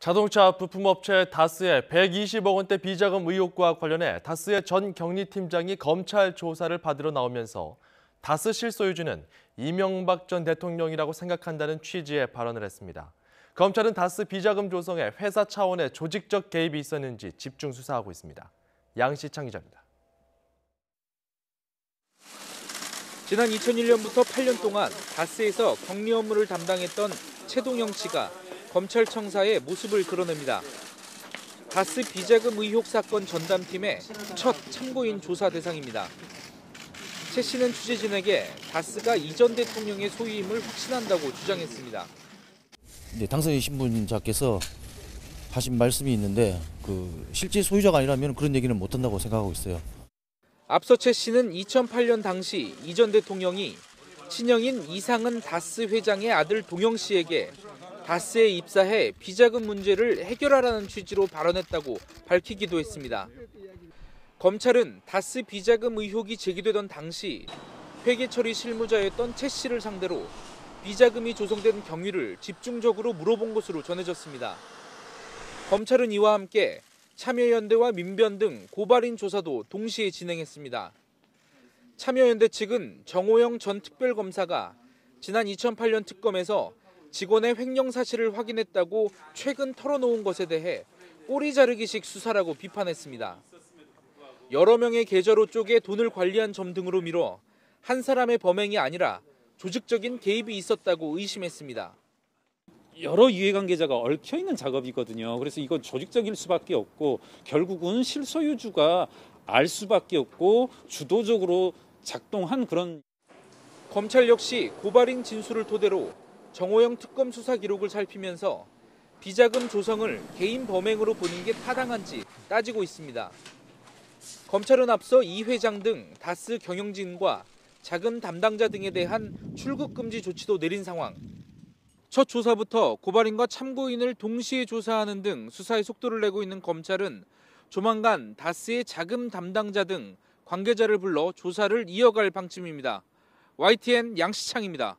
자동차 부품업체 다스의 120억 원대 비자금 의혹과 관련해 다스의 전 경리팀장이 검찰 조사를 받으러 나오면서 다스 실소유주는 이명박 전 대통령이라고 생각한다는 취지의 발언을 했습니다. 검찰은 다스 비자금 조성에 회사 차원의 조직적 개입이 있었는지 집중 수사하고 있습니다. 양시창 기자입니다. 지난 2001년부터 8년 동안 다스에서 경리 업무를 담당했던 최동영 씨가 검찰청사에 모습을 드러냅니다. 다스 비자금 의혹 사건 전담팀의 첫 참고인 조사 대상입니다. 최 씨는 취재진에게 다스가 이전 대통령의 소유임을 확신한다고 주장했습니다. 네, 당선인 신분자께서 하신 말씀이 있는데 실제 소유자가 아니라면 그런 얘기는 못한다고 생각하고 있어요. 앞서 최 씨는 2008년 당시 이전 대통령이 친형인 이상은 다스 회장의 아들 동영 씨에게 다스에 입사해 비자금 문제를 해결하라는 취지로 발언했다고 밝히기도 했습니다. 검찰은 다스 비자금 의혹이 제기되던 당시 회계 처리 실무자였던 최 씨를 상대로 비자금이 조성된 경위를 집중적으로 물어본 것으로 전해졌습니다. 검찰은 이와 함께 참여연대와 민변 등 고발인 조사도 동시에 진행했습니다. 참여연대 측은 정호영 전 특별검사가 지난 2008년 특검에서 직원의 횡령 사실을 확인했다고 최근 털어놓은 것에 대해 꼬리 자르기식 수사라고 비판했습니다. 여러 명의 계좌로 쪼개 돈을 관리한 점 등으로 미뤄 한 사람의 범행이 아니라 조직적인 개입이 있었다고 의심했습니다. 여러 이해관계자가 얽혀있는 작업이거든요. 그래서 이건 조직적일 수밖에 없고 결국은 실소유주가 알 수밖에 없고 주도적으로 작동한 그런. 검찰 역시 고발인 진술을 토대로 정호영 특검 수사 기록을 살피면서 비자금 조성을 개인 범행으로 보는 게 타당한지 따지고 있습니다. 검찰은 앞서 이 회장 등 다스 경영진과 자금 담당자 등에 대한 출국 금지 조치도 내린 상황. 첫 조사부터 고발인과 참고인을 동시에 조사하는 등 수사에 속도를 내고 있는 검찰은 조만간 다스의 자금 담당자 등 관계자를 불러 조사를 이어갈 방침입니다. YTN 양시창입니다.